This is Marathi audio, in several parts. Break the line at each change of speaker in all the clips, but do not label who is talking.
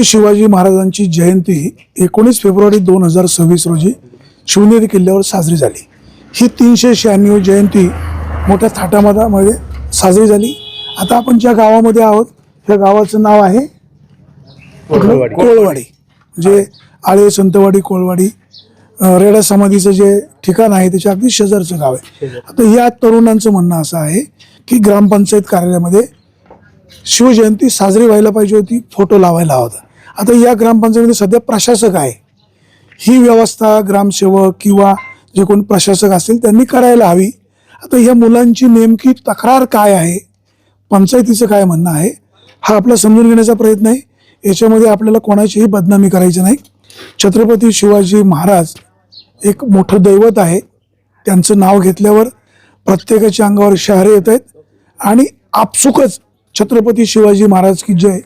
शिवाजी महाराजांची जयंती 19 फेब्रुवारी 2026 रोजी शिवनेरी किल्ल्यावर साजरी झाली। ही 396 जयंती मोठ्या थाटामाटामध्ये साजरी झाली। आता आपण ज्या गावामध्ये आहोत त्या गावाचं नाव आहे कोळवाडी, म्हणजे आळे संतवाडी कोळवाडी रेडा समाधीचं जे ठिकाण आहे त्याच्या अगदी शेजारचं गाव आहे। आता या तरुणांचं म्हणणं असं आहे की ग्रामपंचायत कार्यालयामध्ये शिवजयंती साजरी व्हायला पाहिजे होती, फोटो लावायला हवा होता। आता या ग्रामपंचायतीमध्ये सध्या प्रशासक आहे, ही व्यवस्था ग्रामसेवक किंवा जे कोण प्रशासक असतील त्यांनी करायला हवी। आता या मुलांची नेमकी तक्रार काय आहे, पंचायतीचं काय म्हणणं आहे, हा आपला समजून घेण्याचा प्रयत्न आहे। याच्यामध्ये आपल्याला कोणाचीही बदनामी करायची नाही। छत्रपती शिवाजी महाराज एक मोठं दैवत आहे, त्यांचं नाव घेतल्यावर प्रत्येकाच्या अंगावर शहारे येत आहेत आणि आपसुकच छत्रपती शिवाजी महाराज की जय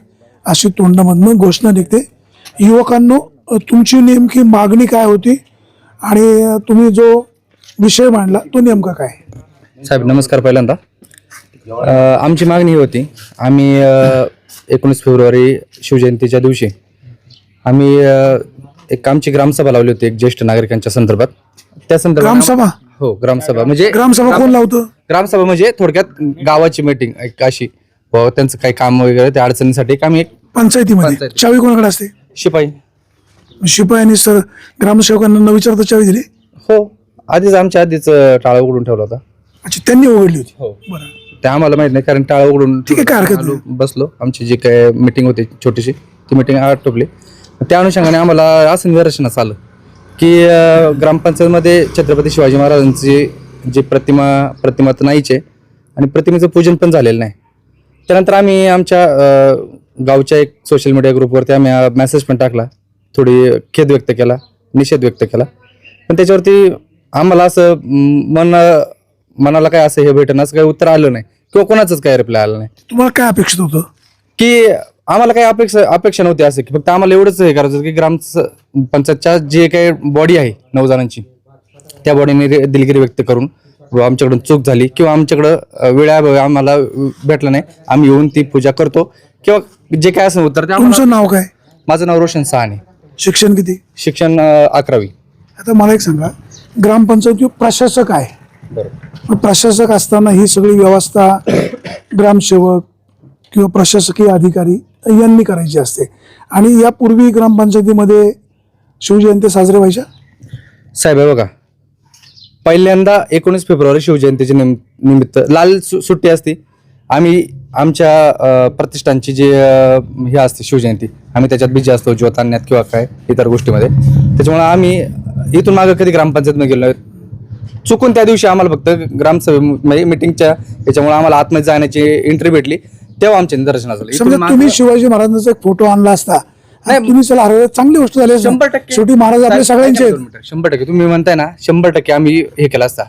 अशी तोंडामधनं घोषणा निघते। युवकांनो, तुमची नेमकी मागणी काय होती आणि तुम्ही जो विषय मांडला तो नेमका काय?
साहेब नमस्कार। पहिल्यांदा आमची मागणी ही होती, आम्ही 19 फेब्रुवारी शिवजयंतीच्या दिवशी आम्ही एक आमची ग्रामसभा लावली होती एक ज्येष्ठ नागरिकांच्या संदर्भात। त्या संदर्भात
ग्रामसभा?
हो, ग्रामसभा म्हणजे
ग्रामसभा कोण लावतं?
ग्रामसभा म्हणजे थोडक्यात गावाची मीटिंग एक अशी, त्यांचं काही काम वगैरे त्या अडचणीसाठी आम्ही एक
पंचायतीमध्ये चावी कोणाकडे असते?
शिपाई।
शिपायांनी सर ग्रामसेवकांना न विचारता चावी दिली?
हो, आधीच टाळा उघडून ठेवला होता।
अच्छा, त्यांनी उघडली होती?
हो
बरं,
ते आम्हाला माहित नाही, कारण टाळा उघडून
ठीक आहे, काय हरकत नाही।
बसलो, आमची जी काय मीटिंग होती छोटीशी ती मीटिंग आटोपली। त्या अनुषंगाने आम्हाला असं निदर्शनास आलं की ग्रामपंचायतमध्ये छत्रपती शिवाजी महाराजांची जी प्रतिमा तर नाहीच आहे आणि प्रतिमेचं पूजन पण झालेलं नाही। त्यानंतर आम्ही आमच्या गावच्या एक सोशल मीडिया ग्रुपवरती आम्ही मेसेज पण टाकला, थोडी खेद व्यक्त केला, निषेध व्यक्त केला, पण त्याच्यावरती आम्हाला असं मनाला काय असं हे भेटणं असं काही उत्तर आलं नाही किंवा कोणाचंच काही रिप्लाय आलं नाही।
तुम्हाला काय अपेक्षित होतं? की
आम्हाला काही अपेक्षा नव्हती असं की फक्त आम्हाला एवढंच हे करायचं की ग्रामपंचायतच्या जे काही बॉडी आहे 9 जणांची, त्या बॉडीने दिलगिरी व्यक्त करून आमच्याकडून चूक झाली किंवा आमच्याकडं वेळा आम्हाला भेटला नाही, आम्ही येऊन ती पूजा करतो किंवा जे काय असं उत्तर।
तुमचं नाव काय?
माझं नाव रोशन साहनी।
शिक्षण किती?
शिक्षण 11वी।
आता मला एक सांगा, ग्रामपंचायत प्रशासक आहे, बरोबर, प्रशासक असताना ही सगळी व्यवस्था ग्रामसेवक किंवा प्रशासकीय अधिकारी यांनी करायची असते आणि यापूर्वी ग्रामपंचायतीमध्ये शिवजयंती साजरी व्हायच्या?
साहेब बघा, पहिल्यांदा 19 फेब्रुवारी शिवजयंतीच्या निमित्त लाल सुट्टी असते। आम्ही आमच्या प्रतिष्ठानची जी हे असते शिवजयंती, आम्ही त्याच्यात बिझी असतो ज्योत आणण्यात किंवा काय इतर गोष्टीमध्ये। त्याच्यामुळे आम्ही इथून मागे कधी ग्रामपंचायतमध्ये गेलो नाही। चुकून त्या दिवशी आम्हाला फक्त ग्रामसभे मीटिंगच्या याच्यामुळे आम्हाला आतमध्ये जाण्याची एंट्री भेटली, तेव्हा आमच्या निदर्शनास आलं।
समजा तुम्ही शिवाजी महाराजांचा एक फोटो आणला असता, नाही तुम्ही चला अरे चांगली गोष्ट झाली,
100%
शेवटी महाराज आपले सगळ्यांचे आहेत।
100% तुम्ही म्हणताय ना, 100% आम्ही हे केलं असता।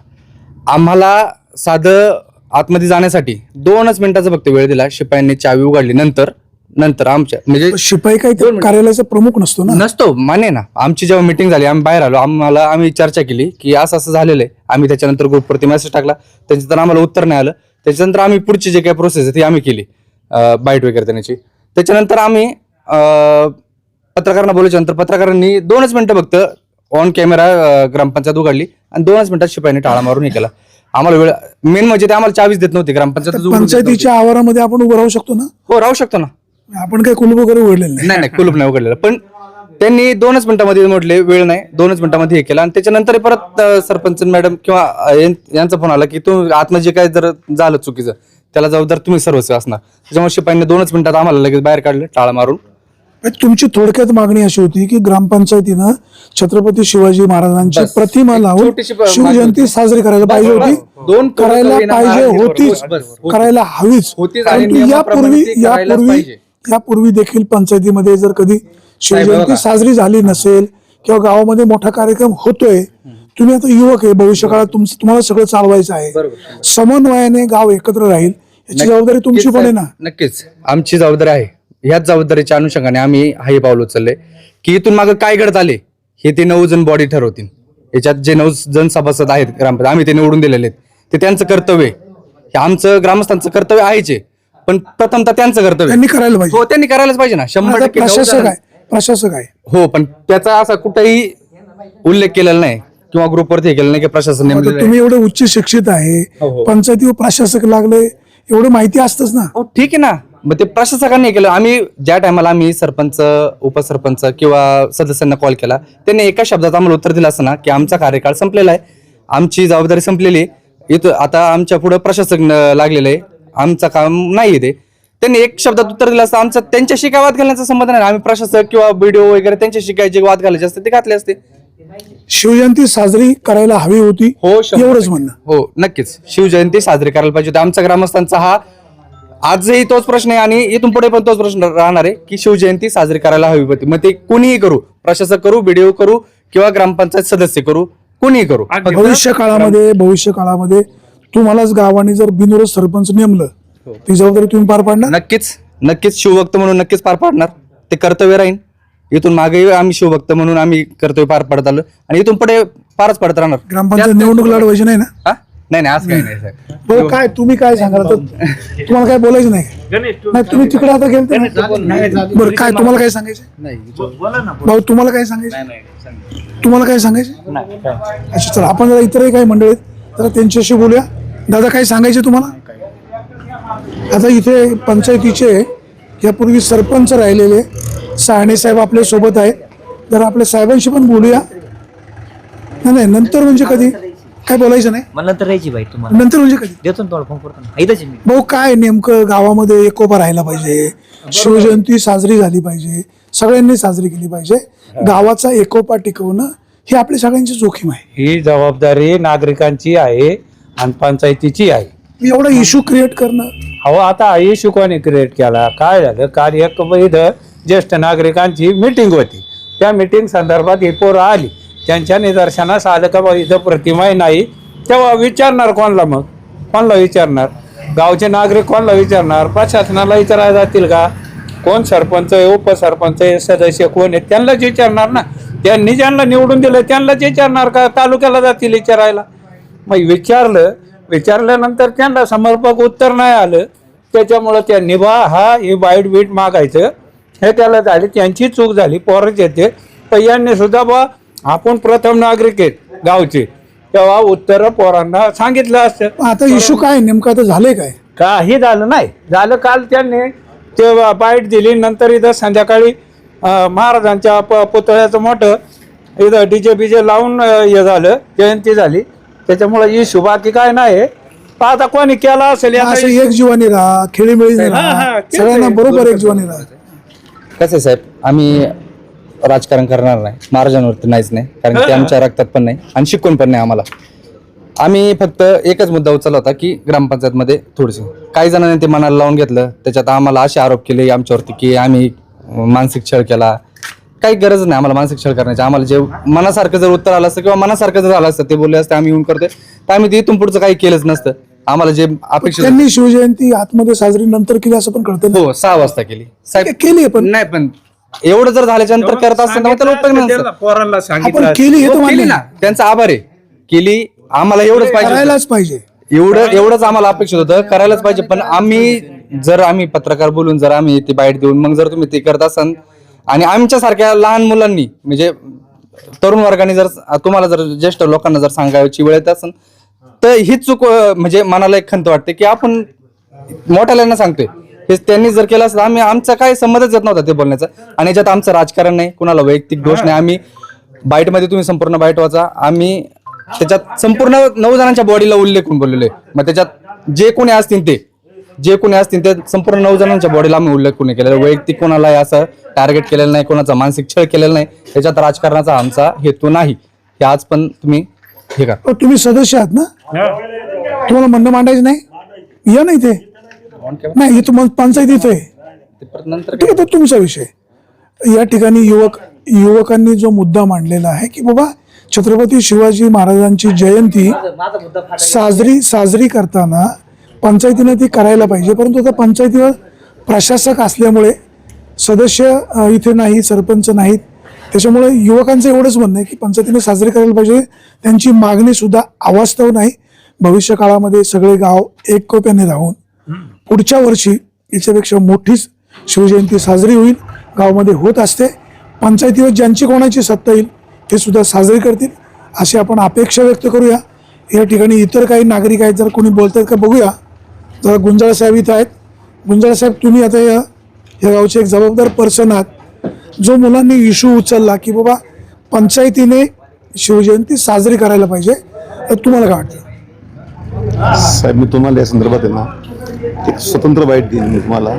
आम्हाला साधं आतमध्ये जाण्यासाठी 2च मिनिटाचा फक्त वेळ दिला, शिपायांनी चावी उघडली। नंतर आमच्या म्हणजे
शिपाई काही कार्यालयाचा प्रमुख नसतो ना?
नसतो, माने ना। आमची जेव्हा मीटिंग झाली, आम्ही बाहेर आलो, आम्ही चर्चा केली की असं झालेलं आहे। आम्ही त्याच्यानंतर ग्रुपवरती मेसेज टाकला, त्याच्यानंतर आम्हाला उत्तर नाही आलं। त्याच्यानंतर आम्ही पुढची जे काही प्रोसेस आहे ती आम्ही केली, बाईट वगैरे देण्याची। त्याच्यानंतर आम्ही पत्रकारांना बोलायच्या नंतर पत्रकारांनी 2च मिनिटं फक्त ऑन कॅमेरा ग्रामपंचायत उघडली आणि 2च मिनिटात शिपाईने टाळा मारून हे केला। आम्हाला वेळ मेन म्हणजे ते आम्हाला चावीच देत नव्हते ग्रामपंचायत।
पंचायतीच्या आवारामध्ये आपण उभं राहू शकतो ना?
हो, राहू शकतो ना।
आपण काही कुलूप वगैरे उघडलेलं
नाही, कुलूप नाही उघडलेलं, पण त्यांनी 2च मिनिटांमध्ये म्हटले वेळ नाही, 2च मिनिटांमध्ये हे केलं। आणि त्याच्यानंतर परत सरपंच मॅडम किंवा यांचा फोन आला की तू आतमध्ये जे काय जर झालं चुकीचं त्याला जबाबदार तुम्ही सर्वस्व असणार। त्याच्यामुळे शिपाईने 2च मिनिटात आम्हाला लगेच बाहेर काढलं टाळा मारून।
तुमची थोडक्यात मागणी अशी होती की ग्रामपंचायतीनं छत्रपती शिवाजी महाराजांची प्रतिमा लावून शिवजयंती साजरी करायला पाहिजे होती, करायला पाहिजे होतीच, करायला हवीच। यापूर्वी देखील पंचायतीमध्ये जर कधी शिवजयंती साजरी झाली नसेल किंवा गावामध्ये मोठा कार्यक्रम होतोय, तुम्ही आता युवक आहे, भविष्यकाळात तुम्हाला सगळं चालवायचं आहे, समन्वयाने गाव एकत्र राहील याची जबाबदारी तुमची पण आहे ना?
नक्कीच आमची जबाबदारी आहे। ह्याच जबाबदारीच्या अनुषंगाने आम्ही हे पाऊल उचलले की इथून मागे काय घडत आले हे ते 9 जण बॉडी ठरवतील। याच्यात जे 9 जण सभासद आहेत ग्रामपंचायत, आम्ही ते निवडून दिलेले आहेत, ते त्यांचं कर्तव्य आहे, हे आमचं ग्रामस्थांचं कर्तव्य आहेच आहे। पण प्रथमतः त्यांचं कर्तव्य.
त्यांनी करायला पाहिजे.
हो, त्यांनी करायलाच पाहिजे ना, 100%
आता प्रशासक आहे
हो, पण त्याचा असा कुठेही उल्लेख केलेला नाही किंवा ग्रुपवरती केलेला नाही की प्रशासन नेमलेलं आहे.
तुम्ही एवढे उच्च शिक्षित आहे,
हो.
पंचायतीवर प्रशासक लागले, एवढं माहिती असतच ना.
हो ठीक आहे ना, मग ते प्रशासकांनी केलं. आम्ही ज्या टायमाला आम्ही सरपंच, उपसरपंच किंवा सदस्यांना कॉल केला, त्यांनी एका शब्दात आम्हाला उत्तर दिलं असं ना की आमचा कार्यकाळ संपलेला आहे, आमची जबाबदारी संपलेली आहे, इथं आता आमच्या पुढे प्रशासक लागलेलं आहे, आमचं काम नाही ते. त्यांनी एक शब्दात उत्तर दिलं असतं, आमचं त्यांच्याशी काय वाद घालण्याचा संबंध नाही. आम्ही प्रशासक किंवा बीडीओ वगैरे त्यांच्याशी काय जे वाद घालायचे असते ते घातले असते.
शिवजयंती साजरी करायला हवी होती,
हो,
एवढंच म्हणणं.
हो नक्कीच शिवजयंती साजरी करायला पाहिजे होती. आमच्या ग्रामस्थांचा हा आजही तोच प्रश्न आहे आणि इथून पुढे पण तोच प्रश्न राहणार आहे की शिवजयंती साजरी करायला हवी होती. मग ते कोणीही करू, प्रशासक करू, बीडीओ करू किंवा ग्रामपंचायत सदस्य करू, कोणीही करू.
भविष्य काळामध्ये तुम्हालाच गावाने जर बिनविरोध सरपंच नेमलं, ती जबाबदारी तुम्ही पार पाडणार.
नक्कीच शिवभक्त म्हणून नक्कीच पार पाडणार. ते कर्तव्य राहील. इथून मागेही आम्ही शिवभक्त म्हणून आम्ही कर्तव्य पार पाडत आलो आणि इथून पुढे पारच पडत राहणार.
ग्रामपंचायत निवडणूक लढवायची नाही ना.
हा? नाही असं काही नाही साहेब.
भाऊ काय तुम्ही काय सांगाल आता? तुम्हाला काय बोलायचं नाही? नाही तुम्ही तिकडे आता गेलते ना? बरं काय तुम्हाला काय सांगायचं? भाऊ तुम्हाला काय सांगायचं? तुम्हाला काय सांगायचं? अच्छा चला आपण जरा इतरही काही मंडळी आहेत जरा त्यांच्याशी बोलूया. दादा काय सांगायचे तुम्हाला? आता इथे पंचायतीचे यापूर्वी सरपंच राहिलेले साहणे साहेब आपल्या सोबत आहेत, जर आपल्या साहेबांशी पण बोलूया. नाही नंतर म्हणजे कधी काय बोलायचं नाही,
मला नंतर राहायची बाई तुम्हाला.
नंतर म्हणजे कधी
देतो ना, थोडं फोन करतो ना. इथंच आहे मी.
भाऊ काय नेमकं गावामध्ये एकोपा राहायला पाहिजे, शिवजयंती साजरी झाली पाहिजे, सगळ्यांनी साजरी केली पाहिजे. गावाचा एकोपा टिकवणं ही आपली सगळ्यांची जोखीम आहे.
ही जबाबदारी नागरिकांची आहे आणि पंचायतीची आहे.
एवढा इश्यू क्रिएट करणं,
अहो आता हा इश्यू कोणी क्रिएट केला? काय झालं, काल एक इथं ज्येष्ठ नागरिकांची मीटिंग होती, त्या मीटिंग संदर्भात ही पोरं आली, त्यांच्या निदर्शनास आलं का बा इथं प्रतिमाही नाही, तेव्हा विचारणार कोणला? मग कोणला विचारणार? गावचे नागरिक कोणला विचारणार? प्रशासनाला विचारायला जातील का? कोण सरपंच आहे, उपसरपंच आहे, सदस्य कोण आहेत त्यांनाच विचारणार ना. त्यांनी ज्यांना निवडून दिलं त्यांनाच विचारणार का? तालुक्याला जातील विचारायला? मग विचारल्यानंतर त्यांना समर्पक उत्तर नाही आलं, त्याच्यामुळं त्यांनी हे बाईट बीट मागायचं हे त्याला झाली, त्यांची चूक झाली. पोरच येते तर यांनी सुद्धा आपण प्रथम नागरिक आहेत गावचे, तेव्हा उत्तर पोरांना सांगितलं असतं.
आता इश्यू काय नेमकं आता झालंय काय?
काही झालं नाही. झालं काल त्यांनी ते बाईट दिली, नंतर इथं संध्याकाळी महाराजांच्या पुतळ्याचं मोठं इथं डीजे बीजे लावून हे झालं, जयंती झाली. त्याच्यामुळे इश्यू बाकी काय नाही. आता कोणी केला असेल
असं एक जीवानी राहा, खेळीमेळी राहा, सगळ्यांना बरोबर एक जीवानी राहा.
कसं आहे साहेब, आम्ही राजकारण करणार नाही, महाराजांवरती नाहीच नाही, कारण ते आमच्या रक्तात पण नाही आणि शिकवण पण नाही आम्हाला. आम्ही फक्त एकच मुद्दा उचलला होता की ग्रामपंचायतमध्ये थोडीशी काही जणांनी ते मनाला लावून घेतलं, त्याच्यात आम्हाला असे आरोप केले आमच्यावरती की आम्ही मानसिक छळ केला. काही गरज नाही आम्हाला मानसिक छळ करण्याची. आम्हाला जे मनासारखं जर उत्तर आलं असतं किंवा मनासारखं जर झालं असतं, ते बोलले असते आम्ही येऊन करतोय, तर आम्ही ते इथून पुढचं काही केलंच नसतं. आम्हाला जे अपेक्षित
त्यांनी शिवजयंती आतमध्ये साजरी नंतर केली असं पण कळतं ना.
हो 6 वाजता केली साहेब,
केली पण
नाही पण एवढं जर झाल्याच्या नंतर करत असतं तर त्याला उपयोग नसतं.
पोरांना
आपण केली हे तर
हो,
मान्य
केली ना,
आहे.
त्यांचा आभार आहे, केली. आम्हाला एवढंच पाहिजे होतं.
करायलाच पाहिजे.
एवढंच आम्हाला अपेक्षित होतं, करायलाच पाहिजे. पण आम्ही पत्रकार बोलून जर आम्ही ती बाईट देऊन मग जर तुम्ही ते करत असाल आणि आमच्यासारख्या लहान मुलांनी म्हणजे तरुण वर्गाने जर तुम्हाला जर ज्येष्ठ लोकांना जर सांगायची वेळ येत असेल तर हीच चूक म्हणजे मनाला एक खंत वाटते की आपण मोठ्याल्यांना सांगतोय. हे त्यांनी जर केलं असतं आम्ही आमचा काय संबंधच येत नव्हता ते बोलण्याचा. आणि याच्यात आमचं राजकारण नाही, कुणाला वैयक्तिक दोष नाही. आम्ही बाईटमध्ये तुम्ही संपूर्ण बाईट वाचा, आम्ही त्याच्यात संपूर्ण 9 जणांच्या बॉडीला उल्लेख करून बोललेलो आहे. मग त्याच्यात जे कोणी असतील ते संपूर्ण 9 जणांच्या बॉडीला आम्ही उल्लेख कोणी केलेला, वैयक्तिक कोणाला असं टार्गेट केलेलं नाही, कोणाचा मानसिक छळ केलेला नाही. त्याच्यात राजकारणाचा आमचा हेतू नाही. हे आज पण तुम्ही हे करा.
तुम्ही सदस्य आहात ना, तुम्हाला म्हणणं मांडायचं नाही, या नाही ते नाही, इथं पंचायत इथं आहे,
नंतर
ठीक आहे, तो तुमचा विषय. या ठिकाणी युवकांनी जो मुद्दा मांडलेला आहे की बाबा छत्रपती शिवाजी महाराजांची जयंती साजरी करताना पंचायतीने ती करायला पाहिजे, परंतु आता पंचायतीवर प्रशासक असल्यामुळे सदस्य इथे नाही, सरपंच नाहीत, त्याच्यामुळे युवकांचं एवढंच म्हणणं आहे की पंचायतीने साजरी करायला पाहिजे. त्यांची मागणी सुद्धा अवास्तव नाही. भविष्य काळामध्ये सगळे गाव एककोप्याने राहून पुढच्या वर्षी याच्यापेक्षा मोठीच शिवजयंती साजरी होईल, गावामध्ये होत असते. पंचायतीवर ज्यांची कोणाची सत्ता येईल ते सुद्धा साजरी करतील अशी आपण अपेक्षा व्यक्त करूया. या ठिकाणी इतर काही नागरिक आहेत, जर कोणी बोलत आहेत का बघूया. जरा गुंजाळ साहेब इथं आहेत. गुंजाळ साहेब, तुम्ही आता या गावचे एक जबाबदार पर्सन आहात. जो मुलांनी इश्यू उचलला की बाबा पंचायतीने शिवजयंती साजरी करायला पाहिजे, तर तुम्हाला काय वाटतं?
साहेब, मी तुम्हाला या संदर्भात आहे ना एक स्वतंत्र बाईट देईन मी तुम्हाला.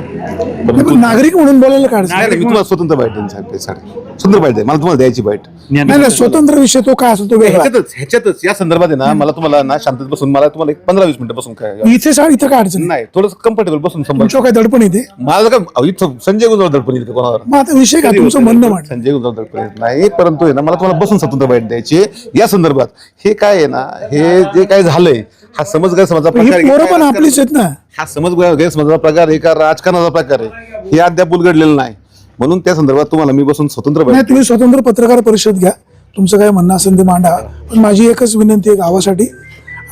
पण नागरिक म्हणून बोलायला काय अडचण?
नाही, मी तुम्हाला स्वतंत्र बाईट देईन साहेब, त्यासाठी स्वतंत्र बाईट द्या मला, तुम्हाला द्यायची बाईट.
नाही, स्वतंत्र विषय तो काय असतो तो वेगळा.
ह्याच्यातच या संदर्भात आहे ना मला तुम्हाला ना शांततेत बसून मला तुम्हाला एक 15-20 मिनिटं बसून काय
इथं काय अडचण
नाही, थोडंसं कम्फर्टेबल बसून संभाळ.
तुमच्या काय दडपण येते?
माझं काय इथं संजय गुंजाळ दडपण येते कोणावर?
मग आता विषय काय तुमचं म्हणणं मांडा.
संजय गुंजाळ दडपण येत नाही, परंतु आहे ना मला तुम्हाला बसून स्वतंत्र बाईट द्यायची या संदर्भात. हे काय आहे ना, हे जे काय झालंय हा समज गैरसमजा
ही
प्रकार
पोरं पण आपलीच आहेत ना.
हा समज गैरसमजाचा प्रकार आहे का राजकारणाचा प्रकार आहे हे अद्याप उलगडलेलं नाही. म्हणून त्या संदर्भात तुम्हाला मी बसून स्वतंत्र
नाही,
बाईट
तुम्ही स्वतंत्र पत्रकार परिषद घ्या, तुमचं काय म्हणणं असेल ते मांडा. पण माझी एकच विनंती आहे गावासाठी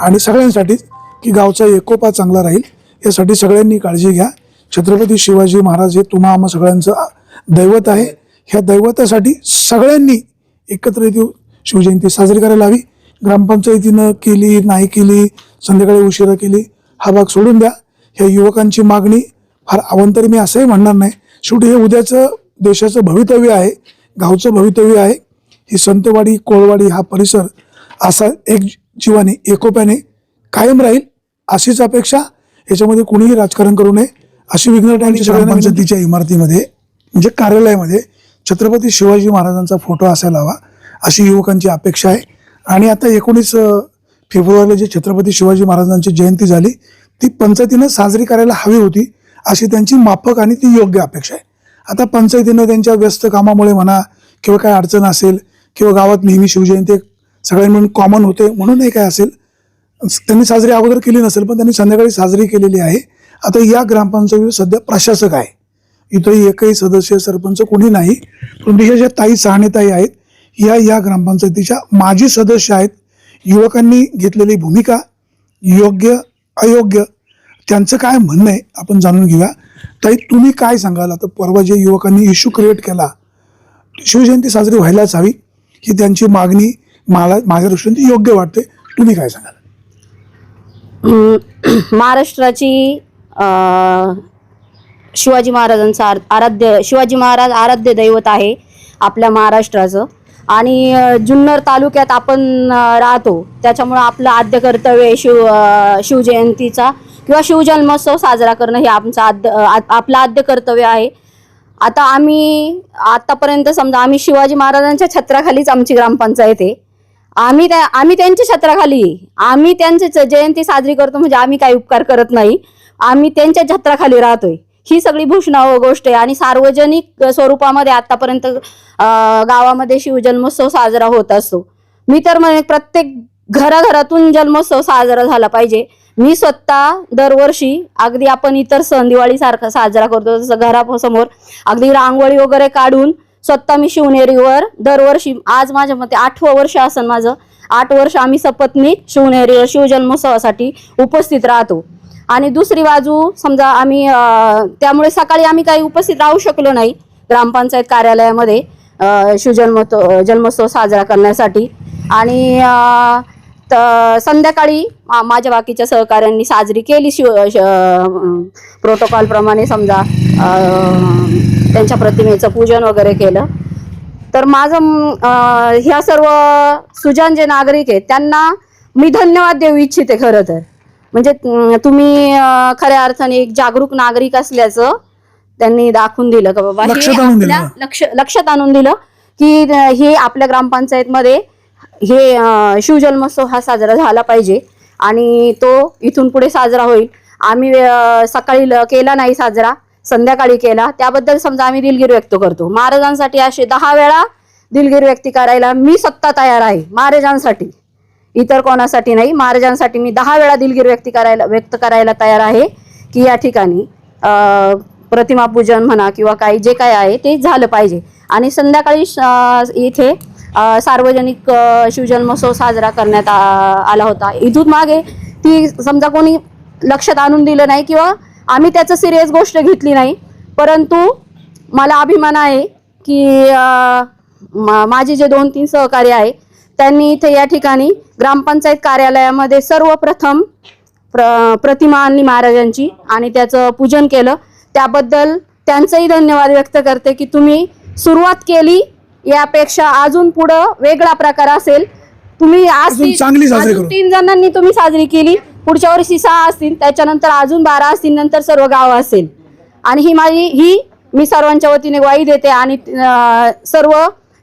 आणि सगळ्यांसाठीच की गावचा एकोपा चांगला राहील यासाठी सगळ्यांनी काळजी घ्या. छत्रपती शिवाजी महाराज हे तुम्हा आम्हा सगळ्यांचं दैवत आहे. ह्या दैवतासाठी सगळ्यांनी एकत्र येऊन शिवजयंती साजरी करायला हवी. ग्रामपंचायतीनं केली नाही केली, संध्याकाळी उशिरा केली, हा भाग सोडून द्या. ह्या युवकांची मागणी फार अवंतरी मी असंही म्हणणार नाही. शेवटी हे उद्याचं देशाचं भवितव्य आहे, गावचं भवितव्य आहे. ही संतवाडी कोळवाडी हा परिसर असा एक जीवाने एकोप्याने कायम राहील अशीच अपेक्षा. याच्यामध्ये कुणीही राजकारण करू नये अशी विघ्नटांची ग्रामपंचायतीच्या इमारतीमध्ये म्हणजे कार्यालयामध्ये छत्रपती शिवाजी महाराजांचा फोटो असायला हवा अशी युवकांची अपेक्षा आहे. आणि आता 19 फेब्रुवारीला जी छत्रपती शिवाजी महाराजांची जयंती झाली ती पंचायतीनं साजरी करायला हवी होती अशी त्यांची माफक आणि ती योग्य अपेक्षा आहे. आता पंचायतीनं त्यांच्या व्यस्त कामामुळे म्हणा किंवा काय अडचण असेल किंवा गावात नेहमी शिवजयंती सगळ्यांनी मिळून कॉमन होते म्हणून हे काय असेल, त्यांनी साजरी अगोदर केली नसेल पण त्यांनी संध्याकाळी साजरी केलेली आहे. आता या ग्रामपंचायतीवर सध्या प्रशासक आहे, इथंही एकही सदस्य सरपंच कोणी नाही. पण ह्या ज्या ताई सहाणेताई आहेत या ग्रामपंचायतीच्या माजी सदस्य आहेत. युवकांनी घेतलेली भूमिका योग्य अयोग्य त्यांचं काय म्हणणं आहे आपण जाणून घेऊया. ताई, तुम्ही काय सांगाल? आता परवा जे युवकांनी इश्यू क्रिएट केला, शिवजयंती साजरी व्हायलाच हवी ही त्यांची मागणी मला माझ्या दृष्टीने योग्य वाटते, तुम्ही काय सांगाल?
महाराष्ट्राची शिवाजी महाराजांचा शिवाजी महाराज आराध्य दैवत आहे आपल्या महाराष्ट्राचं. आणि जुन्नर तालुक्यात आपण राहतो त्याच्यामुळं आपलं आद्य कर्तव्य आहे शिवजयंतीचा किंवा शिवजन्मोत्सव साजरा करणं हे आपलं आद्य कर्तव्य आहे. आता आतापर्यंत समजा आम्ही शिवाजी महाराजांच्या छत्राखालीच आमची ग्रामपंचायत आहे. आम्ही त्यांच्या छत्राखाली आम्ही त्यांची जयंती साजरी करतो म्हणजे आम्ही काही उपकार करत नाही, आम्ही त्यांच्या छत्राखाली राहतोय. ही सगळी भूषणावह गोष्ट आहे. आणि सार्वजनिक स्वरूपामध्ये आतापर्यंत गावामध्ये शिवजन्मोत्सव साजरा होत असतो. मी तर म्हणे प्रत्येक घराघरातून जन्मोत्सव साजरा झाला पाहिजे. मी स्वतः दरवर्षी अगदी आपण इतर सण दिवाळी सारखा साजरा करतो तसं घरासमोर अगदी रांगोळी वगैरे काढून स्वतः मी शिवनेरीवर दरवर्षी, आज माझ्या मते 8वं वर्ष असेल माझं, 8 वर्ष आम्ही सपत्नीक शिवनेरीवर शिवजन्मोत्सवासाठी उपस्थित राहतो. आणि दुसरी बाजू समजा आम्ही त्यामुळे सकाळी आम्ही काही उपस्थित राहू शकलो नाही ग्रामपंचायत कार्यालयामध्ये जन्मोत्सव साजरा करण्यासाठी. आणि संध्याकाळी माझ्या बाकीच्या सहकाऱ्यांनी साजरी केली प्रोटोकॉलप्रमाणे समजा त्यांच्या प्रतिमेचं पूजन वगैरे केलं. तर माझं ह्या सर्व सुजाण जे नागरिक आहेत त्यांना मी धन्यवाद देऊ इच्छिते. खरं तर म्हणजे तुम्ही खऱ्या अर्थाने एक जागरूक नागरिक असल्याचं त्यांनी दाखवून दिलं का बाबा, लक्षात आणून दिलं की हे आपल्या ग्रामपंचायतमध्ये हे शिवजन्मोत्सव हा साजरा झाला पाहिजे आणि तो इथून पुढे साजरा होईल. आम्ही सकाळी केला नाही साजरा, संध्याकाळी केला, त्याबद्दल समजा आम्ही दिलगिरी व्यक्त करतो. महाराजांसाठी असे 10 वेळा दिलगिरी व्यक्त करायला मी स्वतः तयार आहे. महाराजांसाठी, इतर कोणासाठी नाही, महाराजांसाठी मी 10 वेळा दिलगिरी व्यक्त करायला तयार आहे की या ठिकाणी प्रतिमा पूजन म्हणा किंवा काही जे काय आहे ते झालं पाहिजे. आणि संध्याकाळी इथे सार्वजनिक शिवजन्मोत्सव साजरा करण्यात आला होता. इथून मागे ती समजा कोणी लक्षात आणून दिलं नाही किंवा आम्ही त्याचं सिरियस गोष्ट घेतली नाही, परंतु मला अभिमान आहे की माझे जे 2-3 सहकारी आहे त्यांनी इथे या ठिकाणी ग्रामपंचायत कार्यालयामध्ये सर्वप्रथम प्रतिमा आणली महाराजांची आणि त्याचं पूजन केलं. त्याबद्दल त्यांचंही धन्यवाद व्यक्त करते की तुम्ही सुरुवात केली, यापेक्षा अजून पुढं वेगळा प्रकार असेल. तुम्ही आज
अजून चांगली साजरी करू.
3 जणांनी तुम्ही साजरी केली, पुढच्या वर्षी 6 असतील, त्याच्यानंतर अजून 12 असतील, नंतर सर्व गाव असेल. आणि ही मी सर्वांच्या वतीने ग्वाही देते आणि सर्व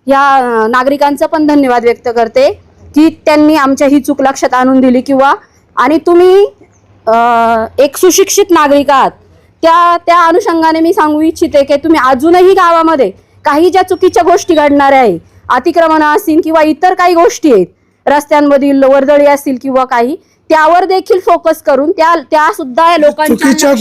या नागरिकांचं पण धन्यवाद व्यक्त करते की त्यांनी आमच्या ही चूक लक्षात आणून दिली आणि तुम्ही एक सुशिक्षित नागरिक आहात. त्या अनुषंगाने मी सांगू इच्छिते की तुम्ही अजूनही गावामध्ये काही ज्या चुकीच्या गोष्टी घडणाऱ्या आहे, अतिक्रमण असतील किंवा इतर काही गोष्टी आहेत, रस्त्यांमधील वर्दळी असतील किंवा काही, त्यावर देखील फोकस करून त्या सुद्धा लोकांच्या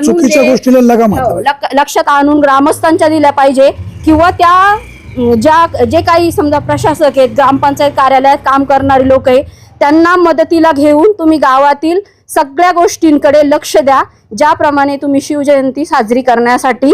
चुकीच्या गोष्टीला लगाम घातला.
लक्षात आणून ग्रामस्थांच्या दिल्या पाहिजे किंवा त्या जे काही समजा प्रशासक आहेत, ग्रामपंचायत कार्यालयात काम करणारे लोक आहे, त्यांना मदतीला घेऊन तुम्ही गावातील सगळ्या गोष्टींकडे लक्ष द्या. ज्याप्रमाणे तुम्ही शिवजयंती साजरी करण्यासाठी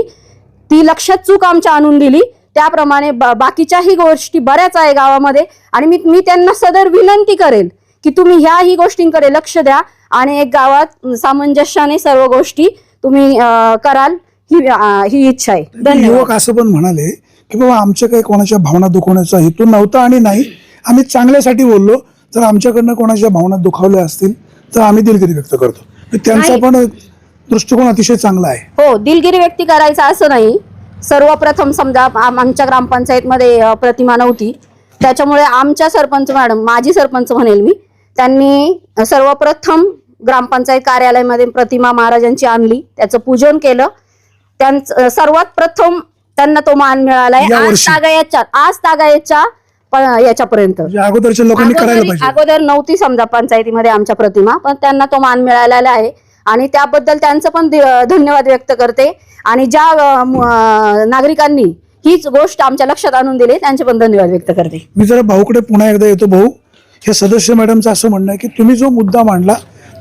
ती लक्षात चूक आमच्या आणून दिली, त्याप्रमाणे बाकीच्याही गोष्टी बऱ्याच आहे गावामध्ये. आणि मी त्यांना सदर विनंती करेल की तुम्ही ह्याही गोष्टींकडे लक्ष द्या आणि एक गावात सामंजस्याने सर्व गोष्टी तुम्ही कराल, ही इच्छा आहे. धन्यवाद.
युवक असं पण म्हणाले की बाबा आमच्या काही कोणाच्या भावना दुखवण्याचा हेतू नव्हता आणि नाही, आम्ही चांगल्यासाठी बोललो. जर आमच्याकडनं कोणाच्या भावना दुखावल्या असतील तर आम्ही दिलगिरी व्यक्त करतो. त्यांचा पण दृष्टिकोन अतिशय चांगला आहे.
हो, दिलगिरी व्यक्त करायचा असं नाही. सर्वप्रथम समजा आमच्या ग्रामपंचायतमध्ये प्रतिमा नव्हती, त्याच्यामुळे आमच्या सरपंच मॅडम, माजी सरपंच म्हणेल मी, त्यांनी सर्वप्रथम ग्रामपंचायत कार्यालयामध्ये प्रतिमा महाराजांची आणली, त्याचं पूजन केलं. सर्वात प्रथम त्यांना तो मान मिळालाय आज तागायतच्या याच्यापर्यंत.
अगोदरच्या लोकांनी करायला पाहिजे.
अगोदर नव्हती समजा पंचायतीमध्ये आमच्या प्रतिमा, पण त्यांना तो मान मिळालेला आहे आणि त्याबद्दल त्यांचं पण धन्यवाद व्यक्त करते. आणि ज्या नागरिकांनी हीच गोष्ट आमच्या लक्षात आणून दिली त्यांचे पण धन्यवाद व्यक्त करते.
मी जरा भाऊकडे पुन्हा एकदा येतो. भाऊ, हे सदस्य मॅडमचं असं म्हणणं आहे की तुम्ही जो मुद्दा मांडला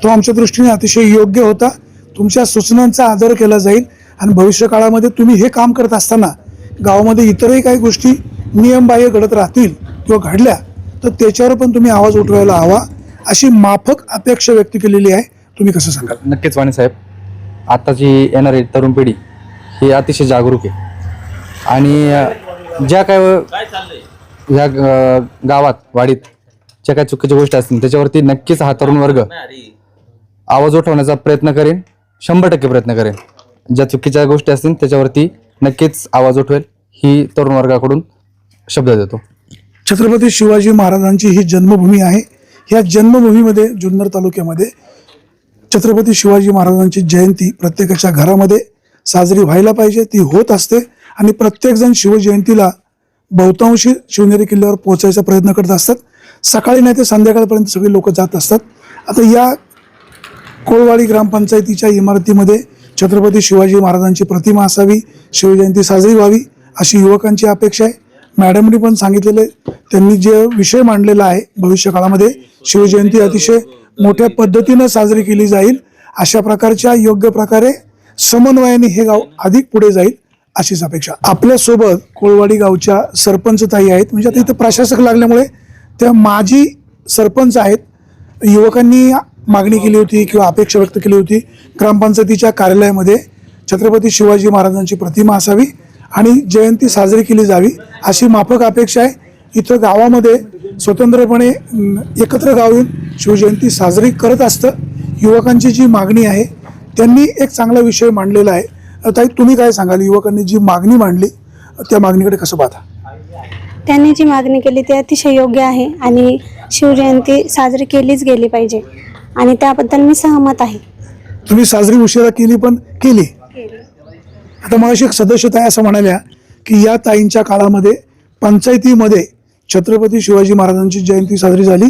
तो आमच्या दृष्टीने अतिशय योग्य होता. तुमच्या सूचनांचा आदर केला जाईल आणि भविष्य काळामध्ये तुम्ही हे काम करत असताना गावामध्ये इतरही काही गोष्टी नियमबाह्य घडत राहतील किंवा घडल्या तर त्याच्यावर पण तुम्ही आवाज उठवायला हवा, अशी माफक अपेक्षा व्यक्त केलेली आहे. तुम्ही कसं सांगाल?
नक्कीच वाणी साहेब, आताची येणारी तरुण पिढी ही अतिशय जागरूक आहे आणि ज्या काय ह्या गावात वाडीत ज्या काही चुकीच्या गोष्टी असतील त्याच्यावरती नक्कीच हा तरुण वर्ग आवाज उठवण्याचा प्रयत्न करेन, 100% प्रयत्न करेन. ज्या चुकीच्या गोष्टी असतील त्याच्यावरती नक्कीच आवाज उठवेल, ही तरुण वर्गाकडून शब्द देतो.
छत्रपती शिवाजी महाराजांची ही जन्मभूमी आहे. ह्या जन्मभूमीमध्ये जुन्नर तालुक्यामध्ये छत्रपती शिवाजी महाराजांची जयंती प्रत्येकाच्या घरामध्ये साजरी व्हायला पाहिजे. ती होत असते आणि प्रत्येकजण शिवजयंतीला बहुतांशी शिवनेरी किल्ल्यावर पोहोचायचा प्रयत्न करत असतात. सकाळी नाही ते संध्याकाळपर्यंत सगळे लोक जात असतात. आता या कोळवाडी ग्रामपंचायतीच्या इमारतीमध्ये छत्रपती शिवाजी महाराजांची प्रतिमा असावी, शिवजयंती साजरी व्हावी अशी युवकांची अपेक्षा आहे. मॅडमनी पण सांगितलेलं आहे, त्यांनी जे विषय मांडलेला आहे भविष्य काळामध्ये शिवजयंती अतिशय मोठ्या पद्धतीनं साजरी केली जाईल. अशा प्रकारच्या योग्य प्रकारे समन्वयाने हे गाव अधिक पुढे जाईल अशीच अपेक्षा. आपल्यासोबत कोळवाडी गावच्या सरपंच ताई आहेत, म्हणजे आता इथं प्रशासक लागल्यामुळे त्या माजी सरपंच आहेत. युवकांनी मागणी केली होती किंवा अपेक्षा व्यक्त केली होती ग्रामपंचायतीच्या कार्यालयामध्ये छत्रपती शिवाजी महाराजांची प्रतिमा असावी आणि जयंती साजरी केली जावी अशी माफक अपेक्षा आहे. इथं गावामध्ये स्वतंत्रपणे एकत्र गाव येऊन शिवजयंती साजरी करत असतं. युवकांची जी मागणी आहे त्यांनी एक चांगला विषय मांडलेला आहे. ताई, तुम्ही काय सांगाल? युवकांनी जी मागणी मांडली त्या मागणीकडे कसं पाहता?
त्यांनी जी मागणी केली ती अतिशय योग्य आहे आणि शिवजयंती साजरी केलीच गेली पाहिजे आणि त्याबद्दल मी सहमत आहे.
तुम्ही साजरी उशिरा केली पण केली. आता मग एक सदस्य ताई असं म्हणाल्या की या ताईंच्या काळामध्ये पंचायतीमध्ये छत्रपती शिवाजी महाराजांची जयंती साजरी झाली.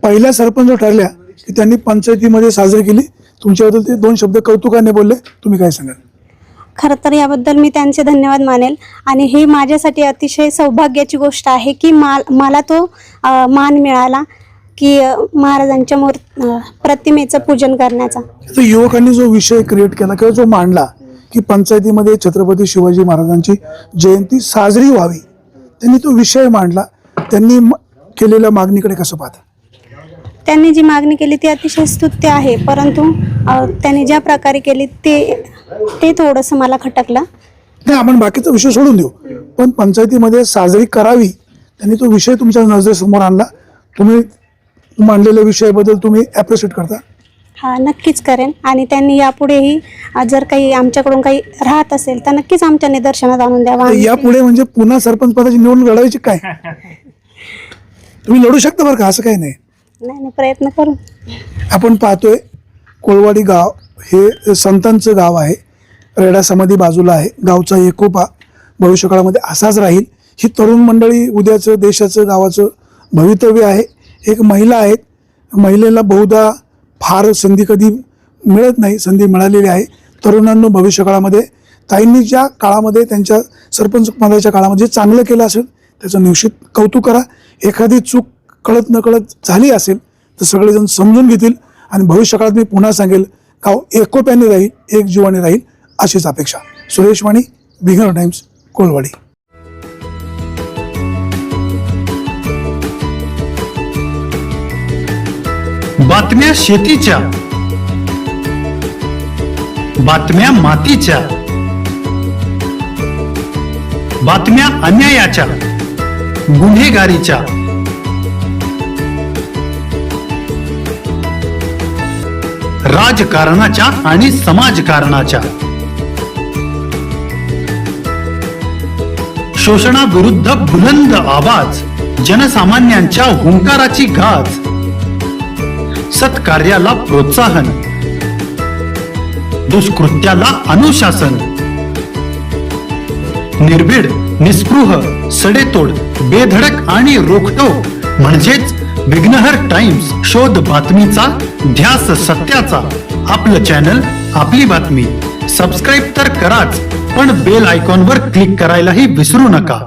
पहिल्या सरपंच ठरल्या की त्यांनी पंचायतीमध्ये साजरी केली. तुमच्याबद्दल ते 2 शब्द कौतुकाने बोलले, तुम्ही काय सांगाल?
खरं तर याबद्दल मी त्यांचे धन्यवाद मानेल आणि ही माझ्यासाठी अतिशय सौभाग्याची गोष्ट आहे की मला तो मान मिळाला की महाराजांच्या प्रतिमेचं पूजन करण्याचा.
तर युवकांनी जो विषय क्रिएट केला किंवा जो मांडला की पंचायतीमध्ये छत्रपती शिवाजी महाराजांची जयंती साजरी व्हावी, त्यांनी तो विषय मांडला. त्यांनी केलेल्या मागणीकडे कसं पाहता?
त्यांनी जी मागणी केली ती अतिशय स्तुत्य आहे, परंतु त्यांनी ज्या प्रकारे केली ते थोडंसं मला खटकलं.
नाही, आपण बाकीचा विषय सोडून देऊ, पण पंचायतीमध्ये साजरी करावी त्यांनी तो विषय तुमच्या नजरेसमोर आणला. तुम्ही मांडलेल्या विषयाबद्दल तुम्ही ॲप्रिशिएट करता?
हा, नक्कीच करेन. आणि त्यांनी यापुढेही जर काही आमच्याकडून काही राहत असेल तर नक्कीच आमच्या निदर्शनात आणून द्यावा.
यापुढे म्हणजे पुन्हा सरपंच पदाची निवडणूक लढवायची काय? तुम्ही लढू शकता बरं का, असं काही नाही.
नाही, प्रयत्न करू.
आपण पाहतोय कोळवाडी गाव हे संतांचं गाव आहे. रेडा समाधी बाजूला आहे. गावचा एकोपा भविष्यकाळामध्ये असाच राहील. ही तरुण मंडळी उद्याचं देशाचं गावाचं भवितव्य आहे. एक महिला आहेत, महिलेला बहुधा फार संधी कधी मिळत नाही, संधी मिळालेली आहे. तरुणांना भविष्यकाळामध्ये ताईंनी ज्या काळामध्ये त्यांच्या सरपंच पदाच्या काळामध्ये चांगलं केलं असेल त्याचं निश्चित कौतुक करा. एखादी चूक कळत नकळत झाली असेल तर सगळेजण समजून घेतील आणि भविष्यकाळात मी पुन्हा सांगेल, गाव एकोप्याने राहील, एक जीवाने राहील अशीच अपेक्षा. सुरेश वाणी, विघ्नर टाइम्स, कोळवाडी.
बातम्या शेतीच्या, बातम्या मातीच्या, बातम्या अन्यायाच्या, गुन्हेगारीच्या, राजकारणाच्या आणि समाजकारणाच्या, शोषणाविरुद्ध बुलंद आवाज, जनसामान्यांच्या हुंकाराची गाज, सत्कार्याला प्रोत्साहन, दुष्कृत्याला अनुशासन, निर्भीड, निस्पृह, सडेतोड, बेधडक आणि रोखटोक म्हणजेच विघ्नहर टाइम्स. शोध बातमीचा, ध्यास सत्याचा. आपलं चॅनल, आपली बातमी. सबस्क्राईब तर कराच, पण बेल आयकॉनवर क्लिक करायलाही विसरू नका.